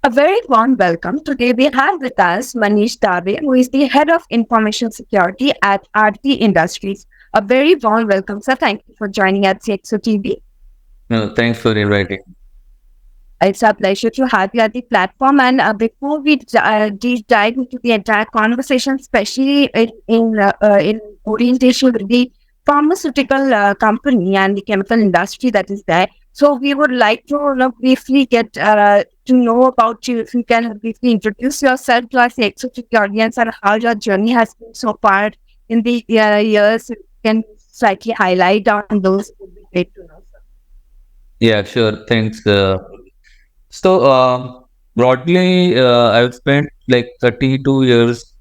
A very warm welcome. Today we have with us Manish Dave, who is the Head of Information Security at Aarti Industries. A very warm welcome, sir. Thank you for joining at CXOTV. No, thanks for inviting. It's a pleasure to have you at the platform. And before we deep dive into the entire conversation, especially in orientation with the pharmaceutical company and the chemical industry that is there, so we would like to briefly get to know about you. If you can briefly introduce yourself to our CXOTV audience and how your journey has been so far in the years, if you can slightly highlight on those, it would be great to know, sir. Yeah, sure. Thanks. So, broadly, I've spent like 32 years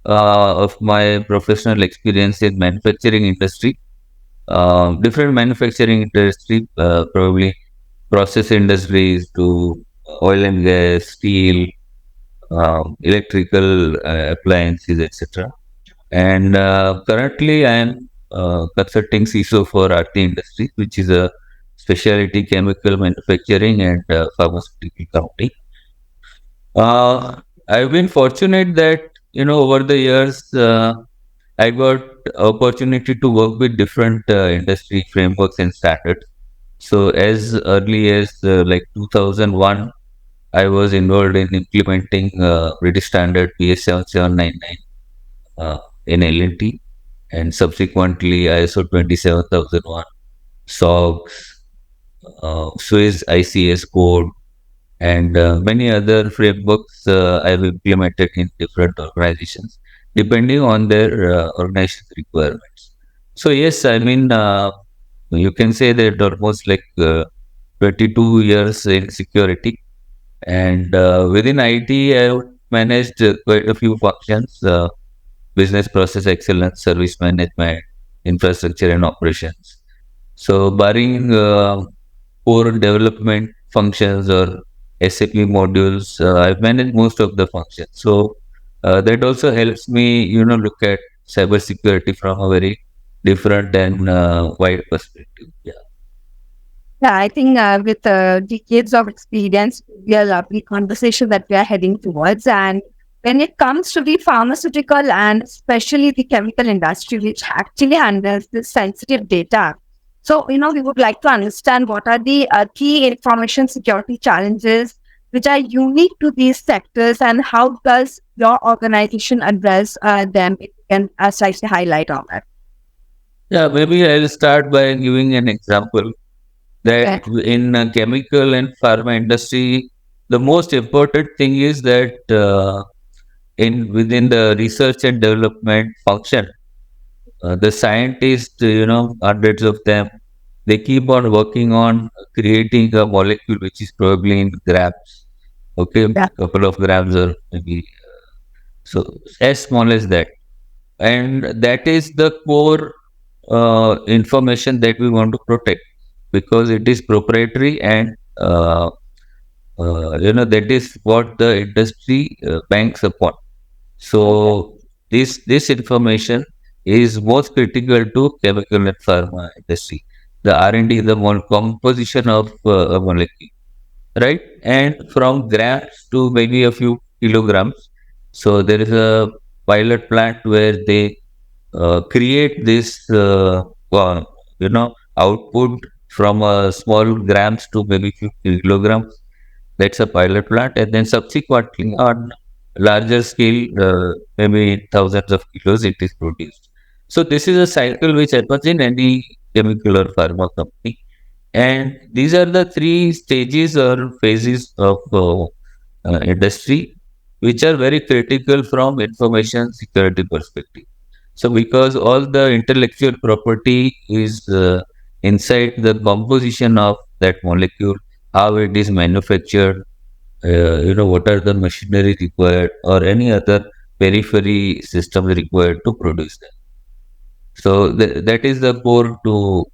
of my professional experience in manufacturing industry, different manufacturing industry, probably process industries to oil and gas, steel, electrical appliances, etc. And currently, I am consulting CISO for Aarti Industries, which is a specialty chemical manufacturing and pharmaceutical company. I've been fortunate that over the years I got opportunity to work with different industry frameworks and standards. So as early as like 2001, I was involved in implementing British standard PS 7799 in L&T, and subsequently ISO 27001, SOX, Swiss ICS code, and many other frameworks I've implemented in different organizations, depending on their organization's requirements. So yes, I mean, you can say that almost like 22 years in security, and within IT, I managed quite a few functions: business process excellence, service management, infrastructure, and operations. So, barring core development functions or SAP modules, I've managed most of the functions. So, that also helps me, look at cybersecurity from a very different and wide perspective. Yeah. Yeah, I think with decades of experience, we are lovely conversation that we are heading towards. And when it comes to the pharmaceutical and especially the chemical industry, which actually handles this sensitive data, so we would like to understand what are the key information security challenges which are unique to these sectors, and how does your organization address them? If you can slightly highlight on that. Yeah, maybe I'll start by giving an example Okay. that in chemical and pharma industry, the most important thing is that in within the research and development function, the scientists, hundreds of them, they keep on working on creating a molecule which is probably in grams, okay, Yeah. couple of grams or maybe so as small as that, and that is the core information that we want to protect because it is proprietary and that is what the industry banks upon. Okay. So this information is most critical to chemical and pharma industry. The R&D, the composition of a molecule, right? And from grams to maybe a few kilograms. So there is a pilot plant where they create this, output from small grams to maybe few kilograms. That's a pilot plant, and then subsequently on larger scale, maybe thousands of kilos, it is produced. So this is a cycle which happens in any chemical or pharma company, and these are the three stages or phases of industry which are very critical from information security perspective. So because all the intellectual property is inside the composition of that molecule, how it is manufactured, what are the machinery required or any other periphery systems required to produce them. So that is the core to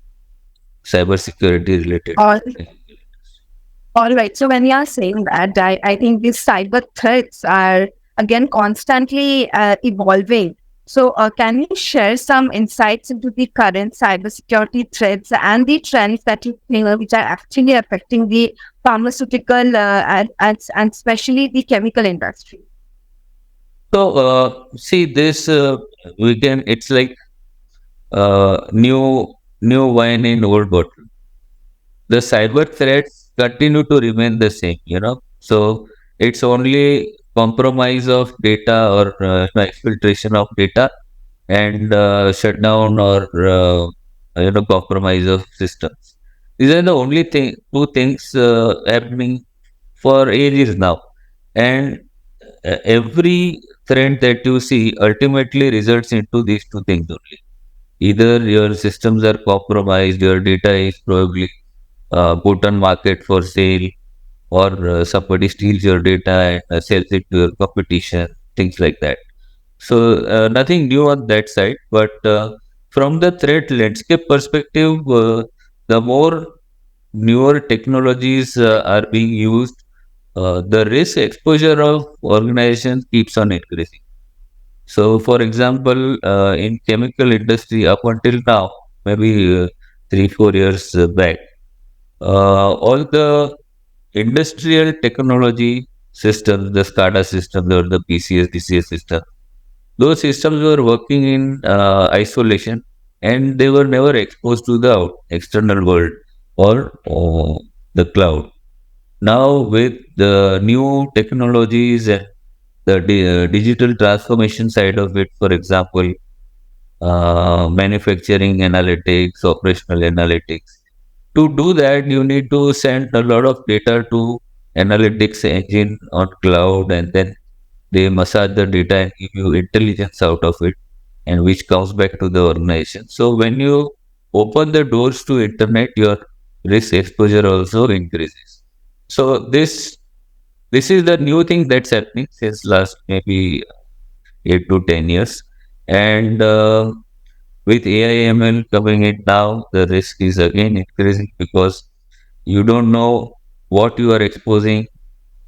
cybersecurity related. All All right. So when you are saying that, I think these cyber threats are again constantly evolving. So can you share some insights into the current cybersecurity threats and the trends that you think which are actually affecting the pharmaceutical and especially the chemical industry? So, see this weekend, it's like new wine in old bottle. The cyber threats continue to remain the same, So it's only compromise of data or exfiltration of data and shutdown or compromise of systems. These are the only two things happening for ages now, and every trend that you see ultimately results into these two things only. Either your systems are compromised, your data is probably put on market for sale, or somebody steals your data and sells it to your competition, things like that. So nothing new on that side, but from the threat landscape perspective, the more newer technologies are being used, the risk exposure of organizations keeps on increasing. So, for example, in chemical industry, up until now, maybe 3 4 years back, all the industrial technology systems, the SCADA systems or the PCS, DCS system, those systems were working in isolation, and they were never exposed to the external world or the cloud. Now, with the new technologies and the digital transformation side of it, for example, manufacturing analytics, operational analytics. To do that, you need to send a lot of data to analytics engine on cloud, and then they massage the data and give you intelligence out of it, and which comes back to the organization. So when you open the doors to internet, your risk exposure also increases. So this is the new thing that's happening since last maybe 8 to 10 years, and with AI ML coming in now, the risk is again increasing because you don't know what you are exposing,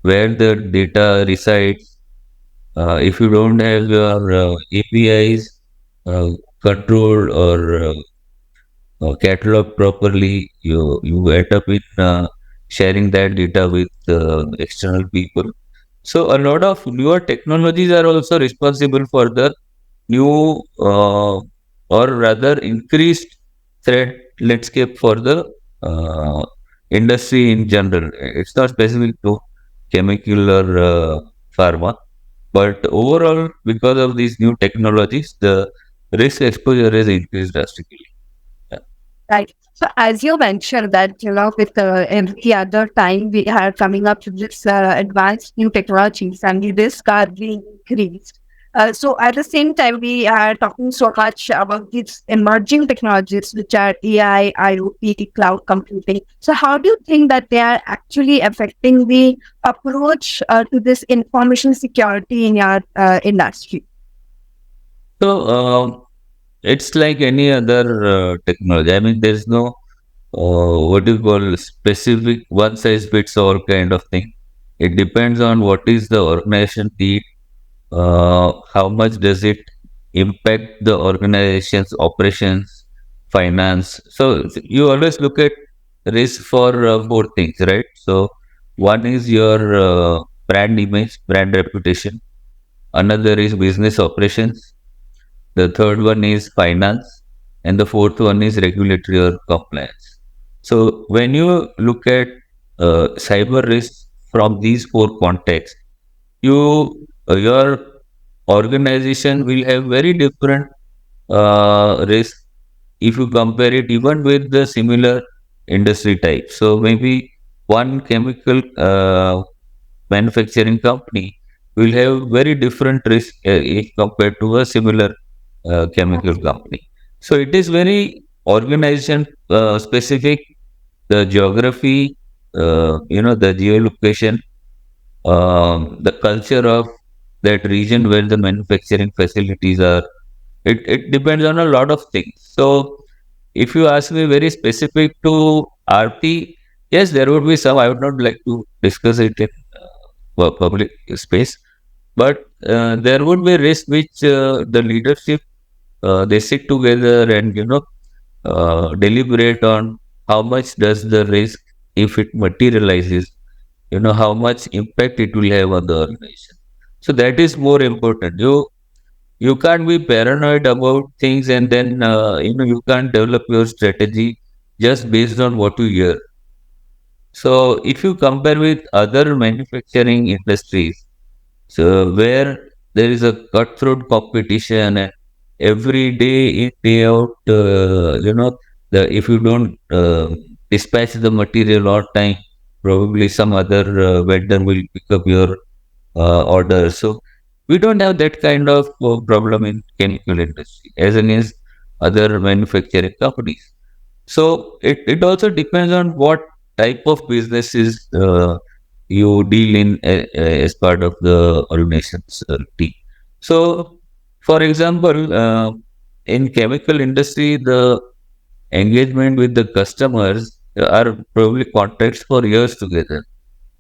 where the data resides. If you don't have your APIs controlled or cataloged properly, you end up in sharing that data with external people. So a lot of newer technologies are also responsible for the new or rather increased threat landscape for the uh, industry in general. It's not specific to chemical or pharma, but overall, because of these new technologies, the risk exposure is increased drastically. Yeah. Right. So as you mentioned that, with every other time we are coming up to this advanced new technologies and the risk are being increased. So at the same time, we are talking so much about these emerging technologies, which are AI, IoT, cloud computing. So how do you think that they are actually affecting the approach to this information security in your industry? So it's like any other technology. I mean, there's no what do you call specific one size fits all kind of thing. It depends on what is the organization need, how much does it impact the organization's operations, finance. So you always look at risk for four things, right? So one is your brand image, brand reputation. Another is business operations. The third one is finance, and the fourth one is regulatory or compliance. So when you look at cyber risks from these four contexts, your organization will have very different risk if you compare it even with the similar industry type. So maybe one chemical manufacturing company will have very different risk if compared to a similar chemical company. So it is very organization specific, the geography, the geolocation, the culture of that region where the manufacturing facilities are. It depends on a lot of things. So if you ask me very specific to Aarti, yes, there would be some. I would not like to discuss it in public space, but there would be risk which the leadership they sit together and deliberate on how much does the risk if it materializes, how much impact it will have on the organization. So that is more important. You can't be paranoid about things, and then you can't develop your strategy just based on what you hear. So if you compare with other manufacturing industries, so where there is a cutthroat competition, and every day in day out, the if you don't dispatch the material on time, probably some other vendor will pick up your order. So we don't have that kind of problem in chemical industry as against other manufacturing companies. So it also depends on what type of businesses you deal in as part of the organization's team. So, for example, in chemical industry, the engagement with the customers are probably contracts for years together,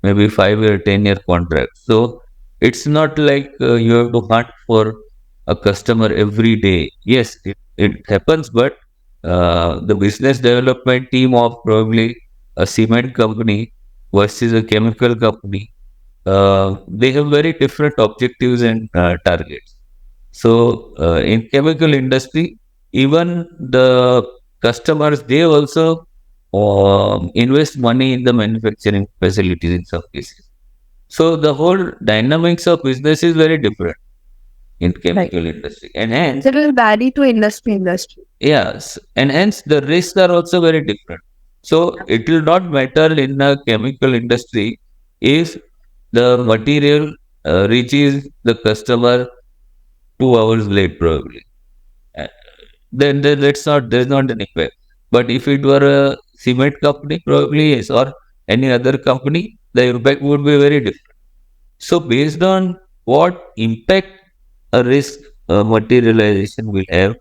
maybe 5 year, 10 year contracts. So it's not like you have to hunt for a customer every day. Yes, it happens, but the business development team of probably a cement company versus a chemical company, they have very different objectives and targets. So in chemical industry, even the customers, they also invest money in the manufacturing facilities in some cases. So the whole dynamics of business is very different in Right. chemical industry, and hence, So it will vary to industry. yes, and hence the risks are also very different. So it will not matter in the chemical industry if the material reaches the customer 2 hours late, probably. Uh, then that's not, there's not an impact. But if it were a cement company, probably yes, or any other company, the impact would be very different. So based on what impact a risk materialization will have,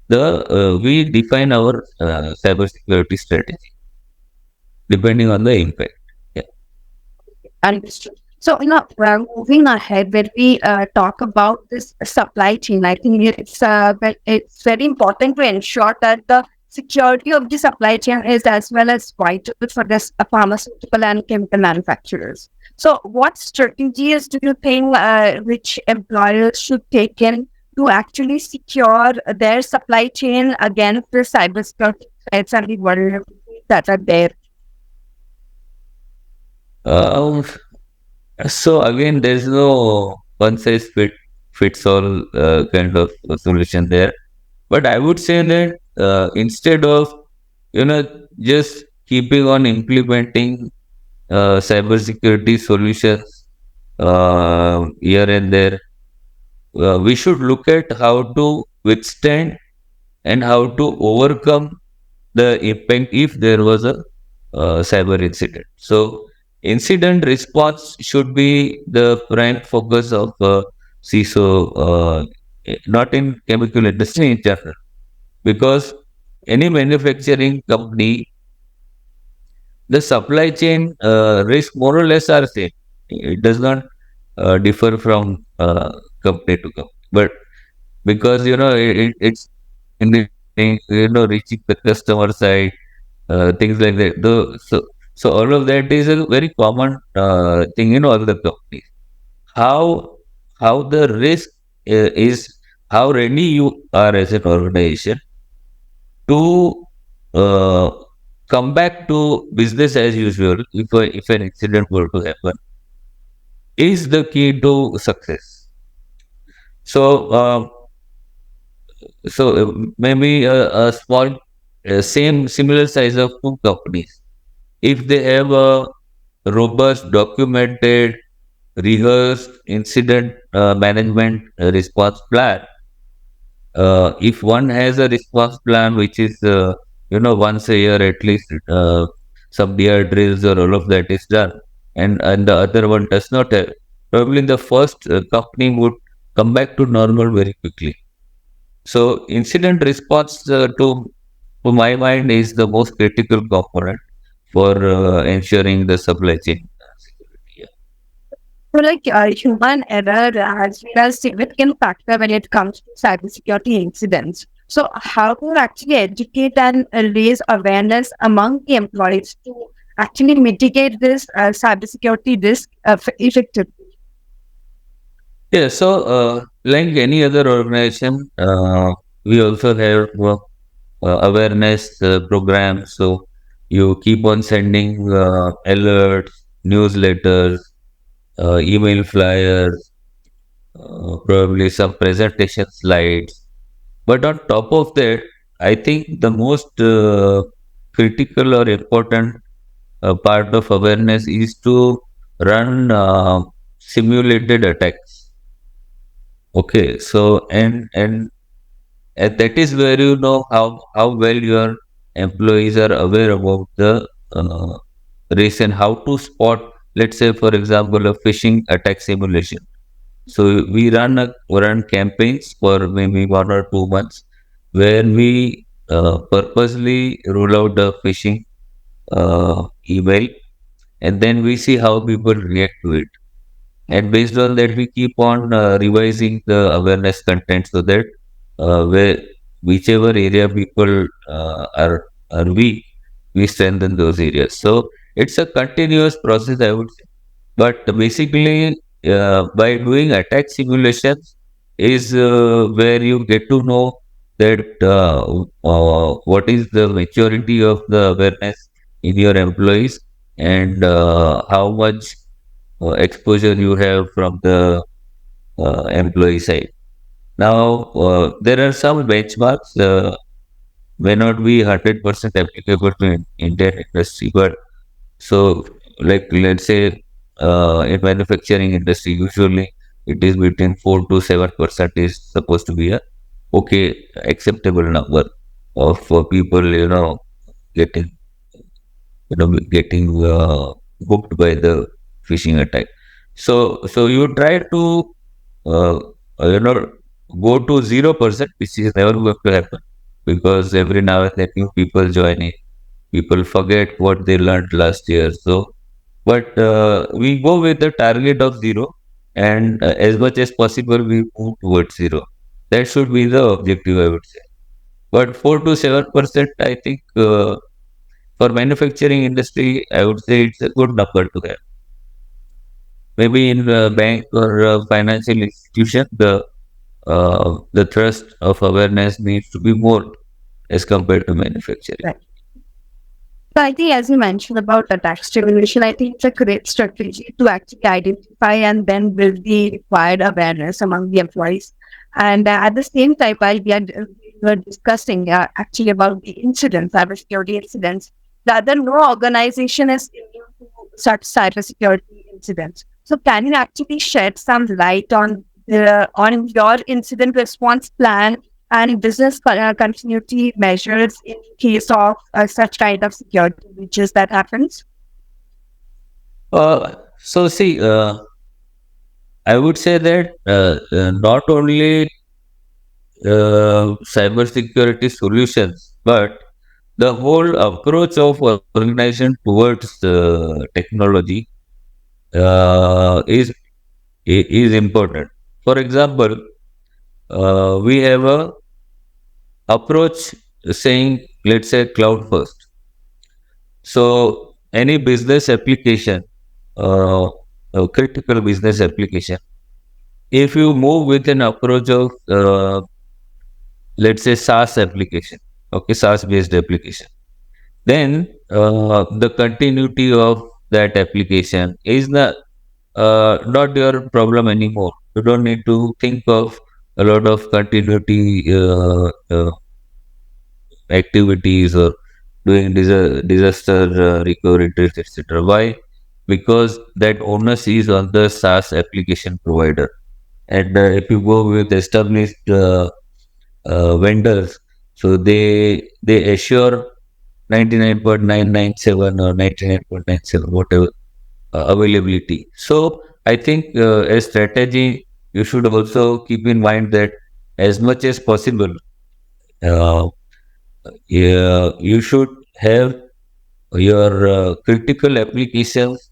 the we define our cybersecurity strategy depending on the impact. Yeah. Understood. So, moving ahead, when we talk about this supply chain, I think it's very important to ensure that the security of the supply chain is as well as vital for this pharmaceutical and chemical manufacturers. So, what strategies do you think which employers should take in to actually secure their supply chain against the cybersecurity threats and the vulnerabilities that are there? Um, so again, there's no one size fits all kind of solution there. But I would say that instead of just keeping on implementing cybersecurity solutions here and there, we should look at how to withstand and how to overcome the impact if there was a cyber incident. So, incident response should be the prime focus of CISO, not in chemical industry in general, because any manufacturing company, the supply chain risk more or less are same. It does not differ from company to company, but because it's in the reaching the customer side, things like that. So all of that is a very common thing in all the companies. How how the risk is, how ready you are as an organization to uh, come back to business as usual if an incident were to happen, is the key to success. So maybe a small same similar size of two companies, if they have a robust, documented, rehearsed incident management response plan. If one has a response plan which is, once a year at least, some DR drills or all of that is done, and the other one does not have, probably the first company would come back to normal very quickly. So, incident response, to my mind, is the most critical component for ensuring the supply chain security. So, like human error has been a significant factor when it comes to cybersecurity incidents. So, how to actually educate and raise awareness among the employees to actually mitigate this cybersecurity risk effectively? Yeah, so like any other organization, we also have awareness programs. So you keep on sending alerts, newsletters, email flyers, probably some presentation slides. But on top of that, I think the most critical or important part of awareness is to run simulated attacks. Okay, so and that is where you know how well your employees are aware about the risk and how to spot, let's say, for example, a phishing attack simulation. So we run campaigns for maybe 1 or 2 months where we purposely roll out the phishing email, and then we see how people react to it. And based on that, we keep on revising the awareness content so that where whichever area people are weak, we strengthen those areas. So it's a continuous process, I would say. But basically, by doing attack simulations is where you get to know that what is the maturity of the awareness in your employees, and how much exposure you have from the employee side. Now, there are some benchmarks, may not be 100% applicable to Indian industry, but so, like, let's say, in manufacturing industry, usually it is between 4 to 7% is supposed to be a okay acceptable number of people, getting getting hooked by the phishing attack. So you try to uh, you know go to 0%, which is never going to happen, because every now and then new people join in, people forget what they learned last year. So, but we go with the target of zero, and as much as possible, we move towards zero. That should be the objective, I would say. But 4 to 7%, I think, for manufacturing industry, I would say it's a good number to have. Maybe in a bank or a financial institution, the thrust of awareness needs to be more as compared to manufacturing. Right. So I think, as you mentioned about attack stimulation, I think it's a great strategy to actually identify and then build the required awareness among the employees. And at the same time, while we were discussing actually about the incidents, cybersecurity incidents, the other no organization is immune to such cybersecurity incidents. So can you actually shed some light on your incident response plan and business continuity measures in case of such kind of security breaches that happens? So see, I would say that not only cybersecurity solutions, but the whole approach of organization towards technology is is important. For example, we have a approach saying, let's say, cloud first. So any business application, a critical business application, if you move with an approach of let's say SaaS application, okay, SaaS based application, then the continuity of that application is not your problem anymore. You don't need to think of a lot of continuity activities or doing disaster recovery drills, etc. Why? Because that onus is on the SaaS application provider. And if you go with established vendors, so they assure 99.997 or 99.97 whatever availability. So I think as strategy, you should also keep in mind that as much as possible, uh, yeah, you should have your critical applications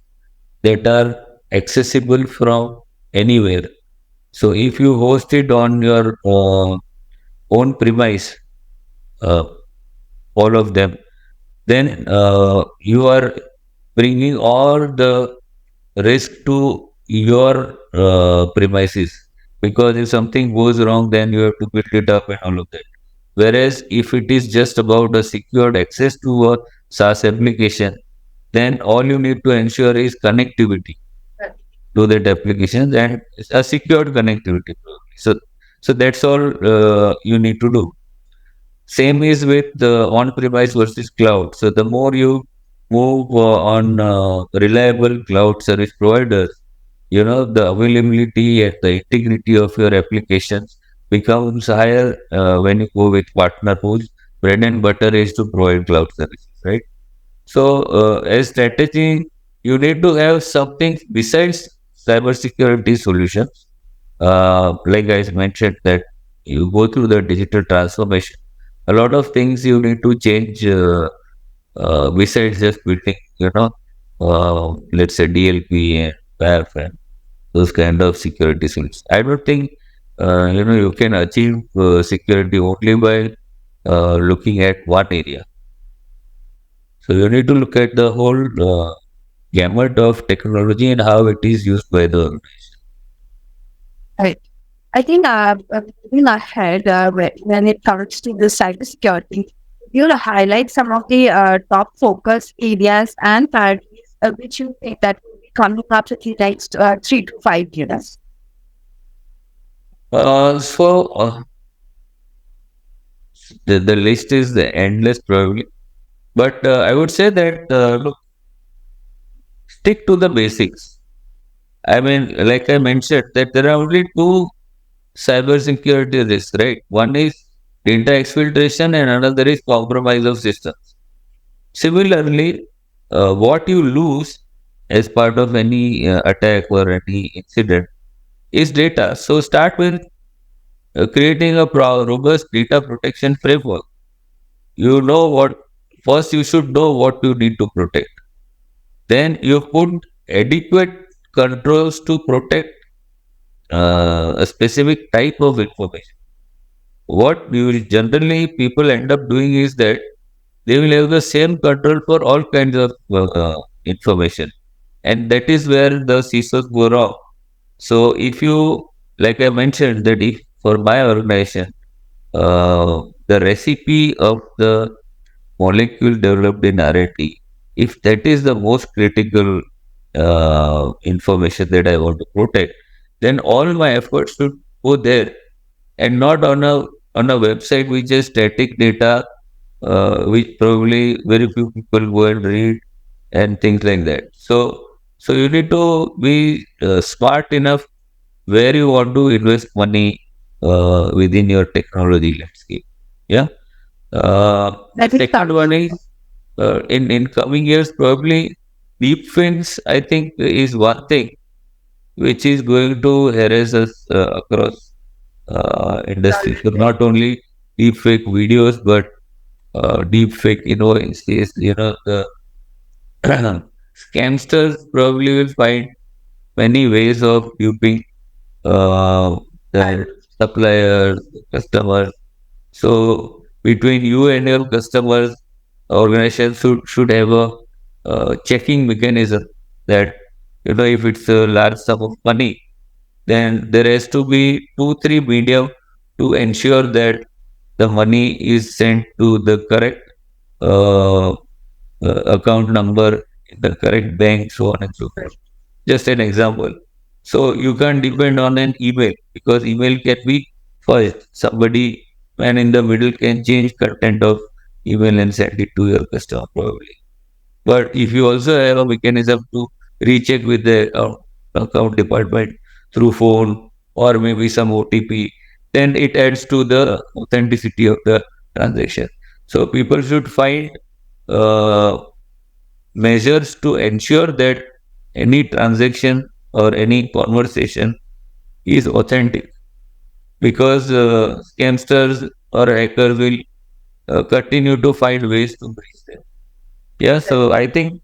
that are accessible from anywhere. So if you host it on your own premise, uh, all of them, then you are bringing all the risk to your premises, because if something goes wrong, then you have to build it up and all of that. Whereas if it is just about a secured access to a SaaS application, then all you need to ensure is connectivity to that application, and a secured connectivity. So that's all you need to do. Same is with the on-premise versus cloud. So the more you move on reliable cloud service providers, the availability and the integrity of your applications becomes higher when you go with partner whose bread and butter is to provide cloud services, right? So as strategy, you need to have something besides cybersecurity solutions. Like I mentioned, that you go through the digital transformation, a lot of things you need to change besides just building, let's say DLP and PAF and those kind of security solutions. I don't think you can achieve security only by looking at one area. So you need to look at the whole gamut of technology and how it is used by the organization. Right. I think moving ahead, when it comes to the cybersecurity, you'll highlight some of the top focus areas and priorities which you think that will be coming up in the next 3 to 5 years. So the list is endless probably, but I would say that look, stick to the basics. I mean, like I mentioned, that there are only two cybersecurity risks, right? One is data exfiltration and another is compromise of systems. Similarly, what you lose as part of any attack or any incident is data. So start with creating a robust data protection framework. You know what, first you should know what you need to protect. Then you put adequate controls to protect a specific type of information. What you generally people end up doing is that they will have the same control for all kinds of information, and that is where the CISOs go wrong. So if you, like I mentioned, that if for my organization, the recipe of the molecule developed in R&D, if that is the most critical information that I want to protect, then all my efforts should go there and not on a website which is static data, which probably very few people go and read and things like that. So you need to be smart enough where you want to invest money within your technology landscape. Yeah. That is Second one is in coming years probably deepfakes. I think is one thing which is going to harass us across industry. So not only deepfake videos, but deepfake invoices. The scamsters probably will find many ways of duping the suppliers, customers. So between you and your customers, organization should have a checking mechanism that if it's a large sum of money, then there has to be 2-3 medium to ensure that the money is sent to the correct uh, account number in the correct bank, so on and so forth. Just an example. So you can't depend on an email because email can be first. Somebody man in the middle can change content of email and send it to your customer probably. But if you also have a mechanism to recheck with the account department through phone or maybe some OTP, then it adds to the authenticity of the transaction. So people should find uh, measures to ensure that any transaction or any conversation is authentic, because scamsters or hackers will continue to find ways to breach them. Yeah, so I think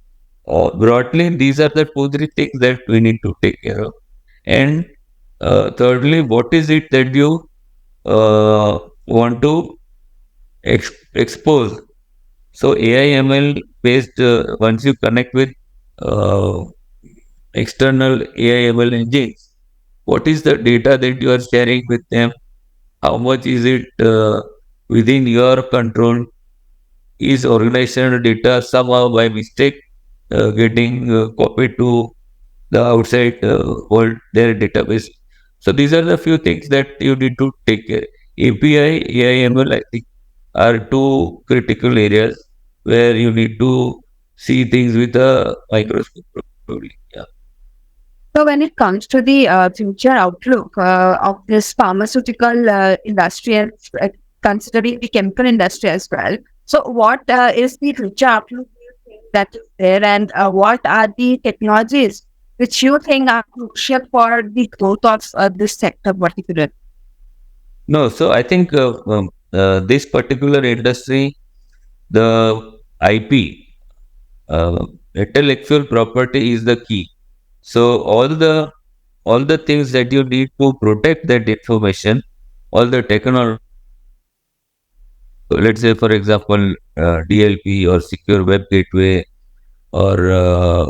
broadly these are the 2-3 things that we need to take care of. And thirdly, what is it that you want to expose? So AI ML based, once you connect with uh, external AI/ML engines, what is the data that you are sharing with them? How much is it within your control? Is organizational data somehow by mistake getting copied to the outside world, their database? So these are the few things that you need to take care. API, AI/ML, I think, are two critical areas where you need to see things with a microscope. Probably. Yeah. So when it comes to the future outlook of this pharmaceutical industry and considering the chemical industry as well, so what is the future outlook you think that is there, and what are the technologies which you think are crucial for the growth of this sector particularly? No, so I think this particular industry, the IP, intellectual property, is the key. So all the things that you need to protect that information, all the technology, let's say for example, DLP or secure web gateway, or uh,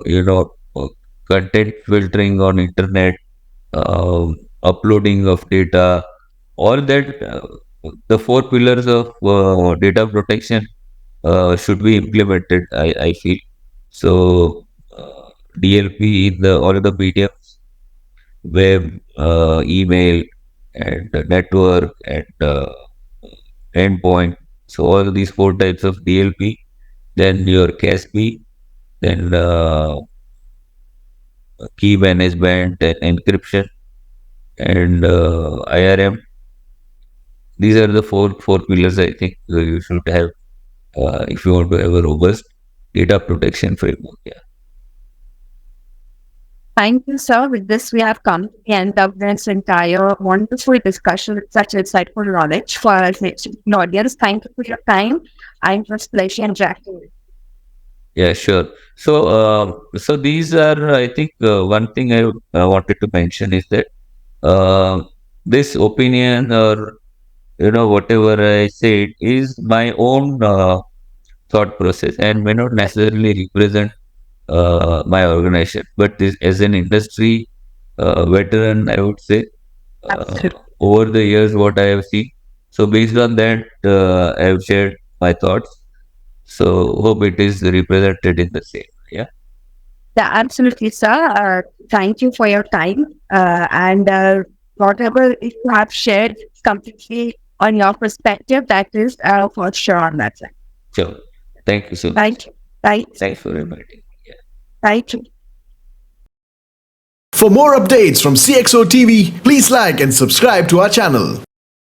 content filtering on internet, uh, uploading of data, all that, the four pillars of data protection should be implemented, I feel. So DLP in the all of the mediums, web, email, and network, and endpoint. So all of these four types of DLP, then your CASP, then key management and encryption, and IRM. These are the four pillars I think you should have if you want to have a robust data protection framework. Yeah. Thank you, sir. With this, we have come to the end of this entire wonderful discussion with such insightful knowledge for our audience. Thank you for your time. I'm just pleasure interacting with you. Yeah, sure. So these are, I think, one thing I wanted to mention is that uh, this opinion, or whatever I said, is my own thought process and may not necessarily represent my organization. But this, as an industry veteran, I would say, uh, Absolutely. over the years, what I have seen. So based on that, I have shared my thoughts. So hope it is represented in the same. Yeah. Yeah, absolutely, sir. Thank you for your time. And whatever you have shared is completely on your perspective. That is for sure on that side. Sure. Thank you so much. Thank you. Right. Thanks for inviting. Yeah. Thank you. For more updates from CXO TV, please like and subscribe to our channel.